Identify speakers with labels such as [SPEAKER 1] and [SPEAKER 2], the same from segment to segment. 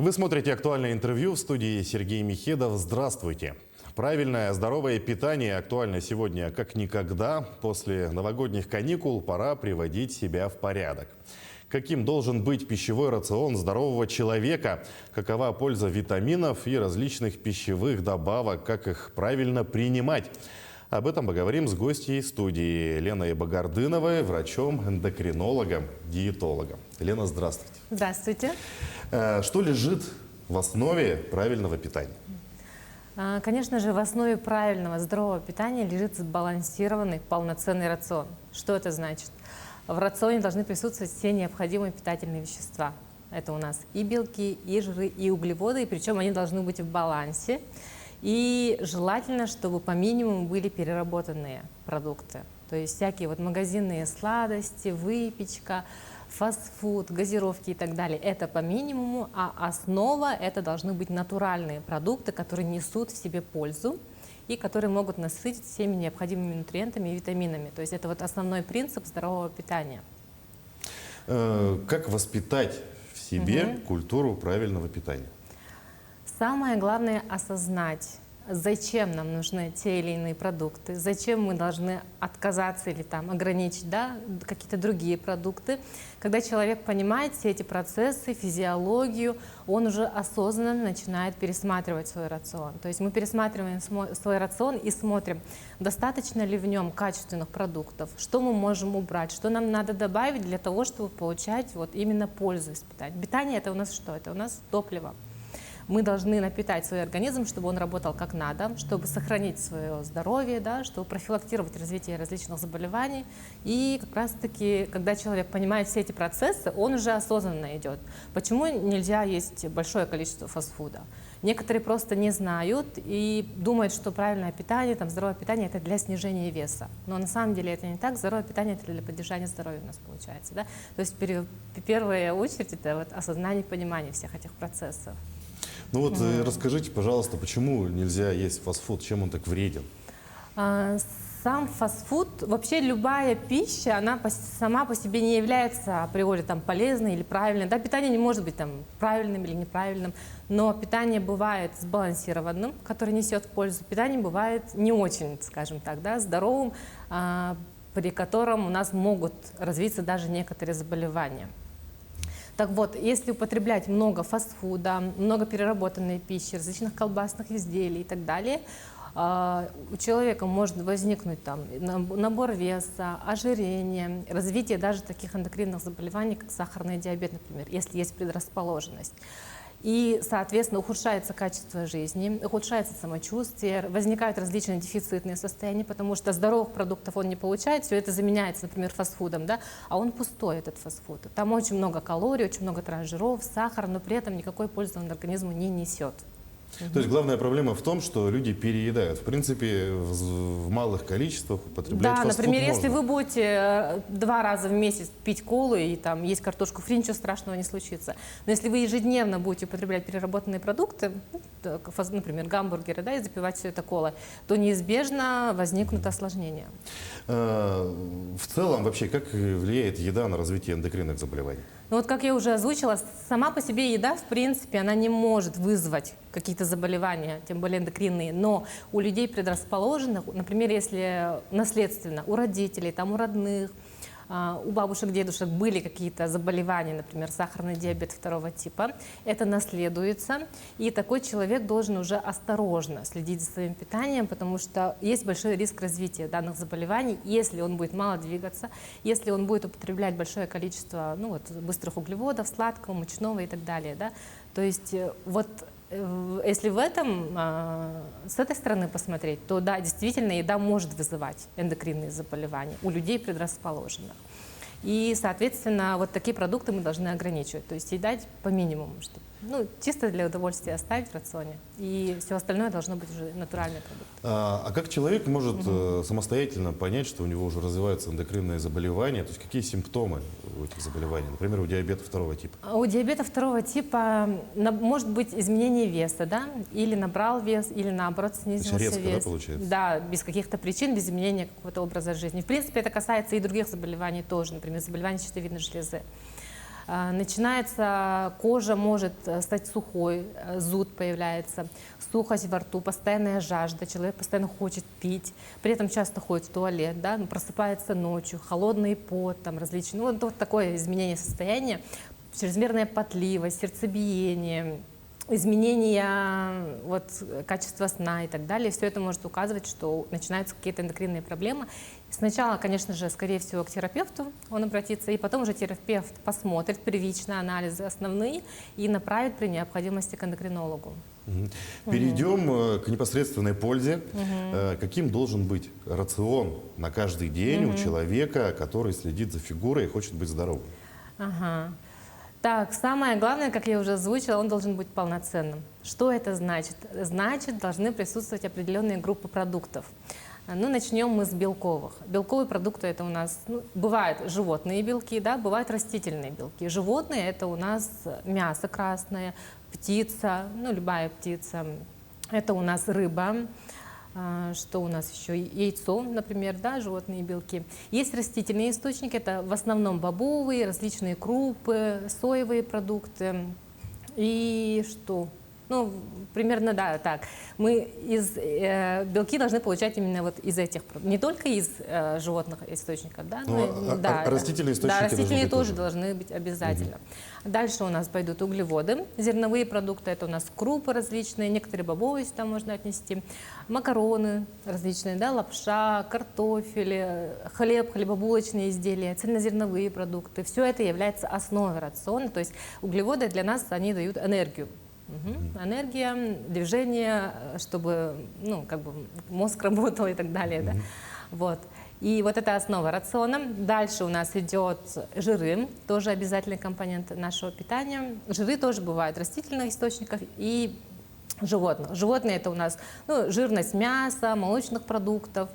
[SPEAKER 1] Вы смотрите «Актуальное интервью», в студии Сергей Михедов. Здравствуйте. Правильное, здоровое питание актуально сегодня как никогда. После новогодних каникул пора приводить себя в порядок. Каким должен быть пищевой рацион здорового человека? Какова польза витаминов и различных пищевых добавок? Как их правильно принимать? Об этом поговорим с гостьей студии Леной Багардыновой, врачом-эндокринологом, диетологом. Лена, здравствуйте.
[SPEAKER 2] Здравствуйте.
[SPEAKER 1] Что лежит в основе правильного питания?
[SPEAKER 2] Конечно же, в основе правильного здорового питания лежит сбалансированный, полноценный рацион. Что это значит? В рационе должны присутствовать все необходимые питательные вещества. Это у нас и белки, и жиры, и углеводы, и причем они должны быть в балансе. И желательно, чтобы по минимуму были переработанные продукты. То есть всякие вот магазинные сладости, выпечка, фастфуд, газировки и так далее. Это по минимуму, а основа это должны быть натуральные продукты, которые несут в себе пользу и которые могут насытить всеми необходимыми нутриентами и витаминами. То есть это вот основной принцип здорового питания.
[SPEAKER 1] Как воспитать в себе культуру правильного питания?
[SPEAKER 2] Самое главное осознать, зачем нам нужны те или иные продукты, зачем мы должны отказаться или там ограничить какие-то другие продукты. Когда человек понимает все эти процессы, физиологию, он уже осознанно начинает пересматривать свой рацион. То есть мы пересматриваем свой рацион и смотрим, достаточно ли в нем качественных продуктов, что мы можем убрать, что нам надо добавить для того, чтобы получать вот именно пользу из питания. Питание это у нас что? Это у нас топливо. Мы должны напитать свой организм, чтобы он работал как надо, чтобы сохранить свое здоровье, чтобы профилактировать развитие различных заболеваний. И как раз-таки, когда человек понимает все эти процессы, он уже осознанно идет. Почему нельзя есть большое количество фастфуда? Некоторые просто не знают и думают, что правильное питание, здоровое питание – это для снижения веса. Но на самом деле это не так. Здоровое питание – это для поддержания здоровья у нас получается. То есть в первую очередь это вот осознание и понимание всех этих процессов.
[SPEAKER 1] Ну вот расскажите, пожалуйста, почему нельзя есть фастфуд, чем он так вреден?
[SPEAKER 2] Сам фастфуд, вообще любая пища, она сама по себе не является априори полезной или правильной. Питание не может быть правильным или неправильным, но питание бывает сбалансированным, которое несет пользу. Питание бывает не очень, скажем так, здоровым, при котором у нас могут развиться даже некоторые заболевания. Так вот, если употреблять много фастфуда, много переработанной пищи, различных колбасных изделий и так далее, у человека может возникнуть набор веса, ожирение, развитие даже таких эндокринных заболеваний, как сахарный диабет, например, если есть предрасположенность. И, соответственно, ухудшается качество жизни, ухудшается самочувствие, возникают различные дефицитные состояния, потому что здоровых продуктов он не получает, все это заменяется, например, фастфудом, а он пустой, этот фастфуд. Там очень много калорий, очень много трансжиров, сахара, но при этом никакой пользы он организму не несет.
[SPEAKER 1] То есть главная проблема в том, что люди переедают. В принципе, в малых количествах употреблять фастфуд
[SPEAKER 2] например,
[SPEAKER 1] можно.
[SPEAKER 2] если вы будете 2 раза в месяц пить колу и есть картошку фри, ничего страшного не случится. Но если вы ежедневно будете употреблять переработанные продукты, например, гамбургеры, и запивать все это колой, то неизбежно возникнут осложнения.
[SPEAKER 1] В целом, вообще, как влияет еда на развитие эндокринных заболеваний?
[SPEAKER 2] Как я уже озвучила, сама по себе еда, в принципе, она не может вызвать какие-то заболевания, тем более эндокринные. Но у людей предрасположенных, например, если наследственно, у родителей, у родных, у бабушек, дедушек были какие-то заболевания, например, сахарный диабет 2 типа, это наследуется, и такой человек должен уже осторожно следить за своим питанием, потому что есть большой риск развития данных заболеваний, если он будет мало двигаться, если он будет употреблять большое количество быстрых углеводов, сладкого, мучного и так далее. То есть если с этой стороны посмотреть, то действительно еда может вызывать эндокринные заболевания у людей предрасположенных. И, соответственно, такие продукты мы должны ограничивать, то есть съедать по минимуму, чтобы чисто для удовольствия оставить в рационе, и все остальное должно быть уже натуральный продукт.
[SPEAKER 1] А как человек может самостоятельно понять, что у него уже развиваются эндокринные заболевания, то есть какие симптомы у этих заболеваний, например, у диабета 2 типа?
[SPEAKER 2] У диабета 2 типа может быть изменение веса, или набрал вес, или наоборот снизился
[SPEAKER 1] резко,
[SPEAKER 2] вес.
[SPEAKER 1] Получается?
[SPEAKER 2] Без каких-то причин, без изменения какого-то образа жизни. В принципе, это касается и других заболеваний тоже, например, заболеваний щитовидной железы. Начинается, кожа может стать сухой, зуд появляется, сухость во рту, постоянная жажда, человек постоянно хочет пить, при этом часто ходит в туалет, да, просыпается ночью, холодный пот, там различные, ну, вот такое изменение состояния, чрезмерная потливость, сердцебиение, изменения вот, качества сна и так далее. Все это может указывать, что начинаются какие-то эндокринные проблемы. Сначала, конечно же, скорее всего, к терапевту он обратится, и потом уже терапевт посмотрит первичные анализы основные и направит при необходимости к эндокринологу.
[SPEAKER 1] Перейдем к непосредственной пользе. Каким должен быть рацион на каждый день у человека, который следит за фигурой и хочет быть здоровым?
[SPEAKER 2] Ага. Так, самое главное, как я уже озвучила, он должен быть полноценным. Что это значит? Значит, должны присутствовать определенные группы продуктов. Ну, начнем мы с белковых. Белковые продукты это у нас, ну, бывают животные белки, да, бывают растительные белки. Животные это у нас мясо красное, птица, ну, любая птица. Это у нас рыба. Что у нас еще? Яйцо, например, да, животные белки. Есть растительные источники, это в основном бобовые, различные крупы, соевые продукты. И что? Ну, примерно, да, так. Мы белки должны получать именно вот из этих, не только из животных источников, да,
[SPEAKER 1] растительные источники
[SPEAKER 2] да, растительные тоже
[SPEAKER 1] быть.
[SPEAKER 2] должны быть обязательно. Дальше у нас пойдут углеводы, зерновые продукты, это у нас крупы различные, некоторые бобовые сюда можно отнести, макароны различные, да, лапша, картофель, хлеб, хлебобулочные изделия, цельнозерновые продукты. Все это является основой рациона, то есть углеводы для нас, они дают энергию. Энергия, движение, чтобы, ну, как бы мозг работал и так далее, да. Вот. И вот это основа рациона. Дальше у нас идет жиры, тоже обязательный компонент нашего питания. Жиры тоже бывают растительных источников и животных. Животные это у нас, ну, жирность мяса, молочных продуктов.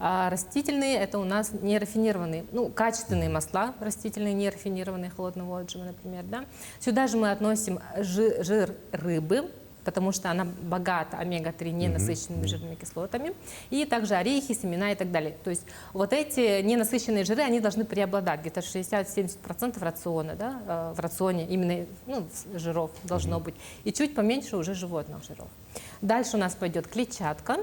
[SPEAKER 2] А растительные это у нас нерафинированные, ну, качественные масла, растительные нерафинированные, холодного отжима, например, да. Сюда же мы относим жир рыбы, потому что она богата омега-3 ненасыщенными жирными кислотами, и также орехи, семена и так далее. То есть вот эти ненасыщенные жиры, они должны преобладать, где-то 60-70% рациона, да, в рационе именно, ну, жиров должно быть, и чуть поменьше уже животных жиров. Дальше у нас пойдет клетчатка.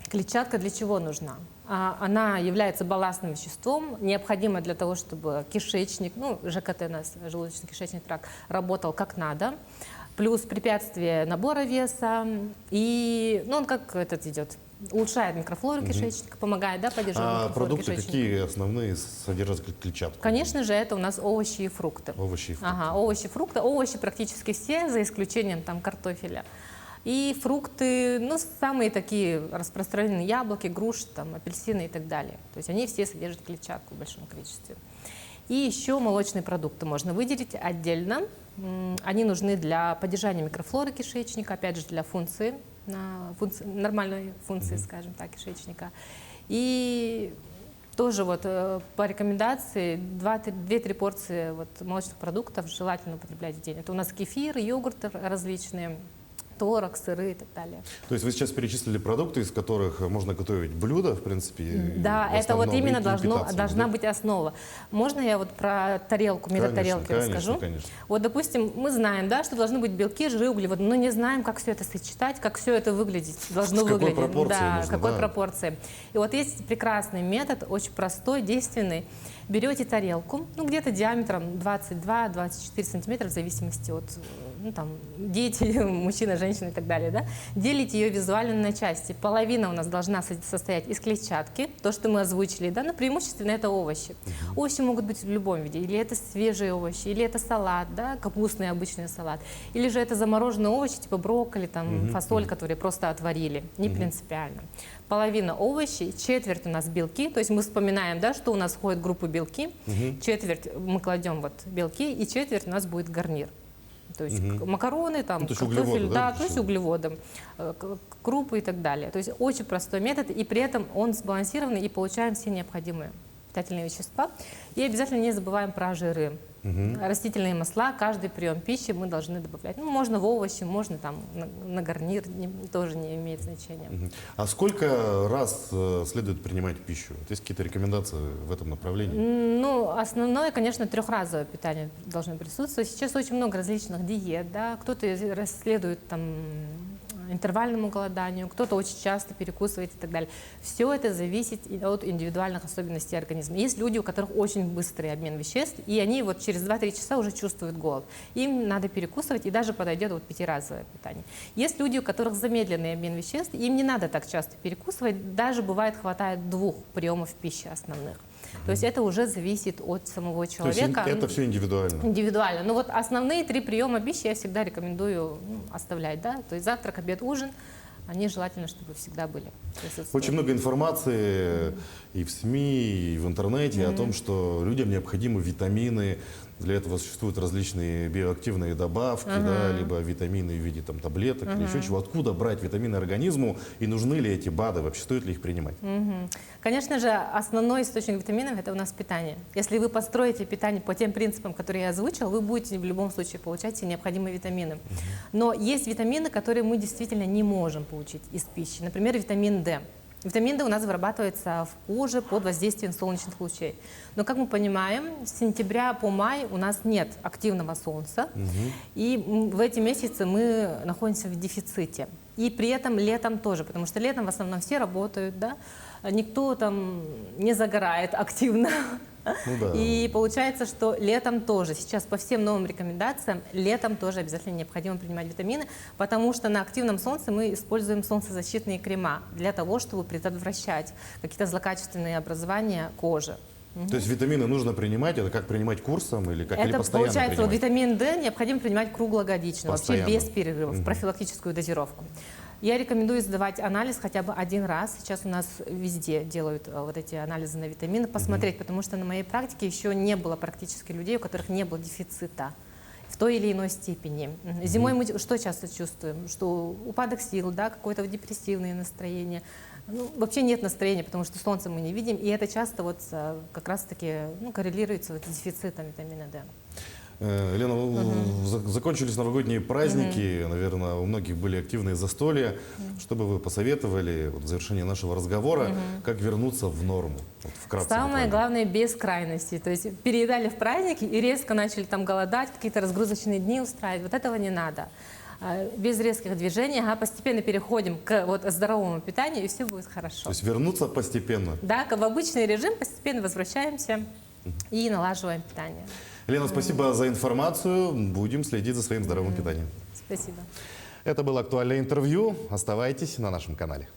[SPEAKER 2] Клетчатка для чего нужна? Она является балластным веществом, необходимо для того, чтобы кишечник, ну, ЖКТ у нас, желудочно-кишечный тракт, работал как надо. Плюс препятствие набора веса, и, ну, он как этот идет, улучшает микрофлору кишечника, помогает, да, поддерживать микрофлору
[SPEAKER 1] продукты
[SPEAKER 2] кишечника.
[SPEAKER 1] какие основные содержат клетчатку?
[SPEAKER 2] Конечно же, это у нас овощи и фрукты.
[SPEAKER 1] Овощи и фрукты.
[SPEAKER 2] Ага, овощи, фрукты. Овощи практически все, за исключением там картофеля. И фрукты, ну, самые такие распространенные: яблоки, груши, там, апельсины и так далее. То есть они все содержат клетчатку в большом количестве. И еще молочные продукты можно выделить отдельно. Они нужны для поддержания микрофлоры кишечника, опять же, для функции, нормальной функции, скажем так, кишечника. И тоже вот по рекомендации 2-3 порции вот молочных продуктов желательно употреблять в день. Это у нас кефир, йогурты различные, творог, сыры и так далее.
[SPEAKER 1] То есть вы сейчас перечислили продукты, из которых можно готовить блюда, в принципе.
[SPEAKER 2] Да, это вот именно должна быть основа. Можно я вот про тарелку, метод тарелки расскажу?
[SPEAKER 1] Конечно.
[SPEAKER 2] Вот, допустим, мы знаем, да, что должны быть белки, жиры, углеводы, но не знаем, как все это сочетать, как все это должно выглядеть. Какой пропорции. И вот есть прекрасный метод, очень простой, действенный. Берете тарелку, ну, где-то диаметром 22-24 сантиметра, в зависимости от, ну, там, дети, мужчина, женщина и так далее, да? Делите ее визуально на части. Половина у нас должна состоять из клетчатки, то, что мы озвучили, да, но преимущественно это овощи. Овощи могут быть в любом виде, или это свежие овощи, или это салат, да, капустный обычный салат, или же это замороженные овощи, типа брокколи, там, фасоль, которые просто отварили, не принципиально. Половина овощей, четверть у нас белки, то есть мы вспоминаем, да, что у нас входит в группу белки, четверть мы кладем вот белки, и четверть у нас будет гарнир. То есть макароны, там, картофель, то есть углеводы, крупы и так далее. То есть очень простой метод, и при этом он сбалансированный, и получаем все необходимые питательные вещества. И обязательно не забываем про жиры. Растительные масла, каждый прием пищи мы должны добавлять. Ну, можно в овощи, можно там на гарнир, тоже не имеет значения.
[SPEAKER 1] А сколько раз следует принимать пищу? Вот есть какие-то рекомендации в этом направлении?
[SPEAKER 2] Ну, основное, конечно, трехразовое питание должно присутствовать. Сейчас очень много различных диет, да, кто-то следует там интервальному голоданию, кто-то очень часто перекусывает и так далее. Все это зависит от индивидуальных особенностей организма. Есть люди, у которых очень быстрый обмен веществ, и они вот через 2-3 часа уже чувствуют голод. Им надо перекусывать, и даже подойдет вот 5-разовое питание. Есть люди, у которых замедленный обмен веществ, им не надо так часто перекусывать, даже бывает хватает 2 приемов пищи основных. То есть это уже зависит от самого человека.
[SPEAKER 1] То есть это все индивидуально?
[SPEAKER 2] Индивидуально. Но вот основные 3 приема пищи я всегда рекомендую оставлять. Да? То есть завтрак, обед, ужин, они желательно, чтобы всегда были.
[SPEAKER 1] Очень много информации и в СМИ, и в интернете о том, что людям необходимы витамины. Для этого существуют различные биоактивные добавки, да, либо витамины в виде там, таблеток или еще чего. Откуда брать витамины организму и нужны ли эти БАДы, вообще стоит ли их принимать?
[SPEAKER 2] Конечно же, основной источник витаминов – это у нас питание. Если вы построите питание по тем принципам, которые я озвучила, вы будете в любом случае получать все необходимые витамины. Но есть витамины, которые мы действительно не можем получить из пищи. Например, витамин D. Витамин D у нас вырабатывается в коже под воздействием солнечных лучей. Но, как мы понимаем, с сентября по май у нас нет активного солнца, и в эти месяцы мы находимся в дефиците. И при этом летом тоже, потому что летом в основном все работают, да? Никто там не загорает активно.
[SPEAKER 1] Ну, да.
[SPEAKER 2] И получается, что летом тоже, сейчас по всем новым рекомендациям, летом тоже обязательно необходимо принимать витамины, потому что на активном солнце мы используем солнцезащитные крема для того, чтобы предотвращать какие-то злокачественные образования кожи.
[SPEAKER 1] То есть витамины нужно принимать, это как принимать курсом или как или
[SPEAKER 2] Это
[SPEAKER 1] постоянно
[SPEAKER 2] получается, вот
[SPEAKER 1] принимать?
[SPEAKER 2] витамин D необходимо принимать круглогодично,
[SPEAKER 1] Постоянно.
[SPEAKER 2] вообще без перерывов, профилактическую дозировку. Я рекомендую сдавать анализ хотя бы 1 раз. Сейчас у нас везде делают вот эти анализы на витамины, посмотреть, потому что на моей практике еще не было практически людей, у которых не было дефицита в той или иной степени. Зимой мы что часто чувствуем? Что упадок сил, да, какое-то депрессивное настроение. Ну, вообще нет настроения, потому что солнце мы не видим, и это часто вот как раз-таки коррелируется вот с дефицитом витамина D.
[SPEAKER 1] Лена, закончились новогодние праздники, наверное, у многих были активные застолья. Что бы вы посоветовали вот, в завершении нашего разговора, как вернуться в норму? Вот, вкратце,
[SPEAKER 2] Самое
[SPEAKER 1] буквально.
[SPEAKER 2] главное, без крайностей. То есть переедали в праздники и резко начали там голодать, какие-то разгрузочные дни устраивать. Вот этого не надо. Без резких движений, постепенно переходим к вот, здоровому питанию, и все будет хорошо.
[SPEAKER 1] То есть вернуться постепенно?
[SPEAKER 2] Да, в обычный режим постепенно возвращаемся и налаживаем питание.
[SPEAKER 1] Лена, спасибо за информацию. Будем следить за своим здоровым питанием.
[SPEAKER 2] Спасибо.
[SPEAKER 1] Это было актуальное интервью. Оставайтесь на нашем канале.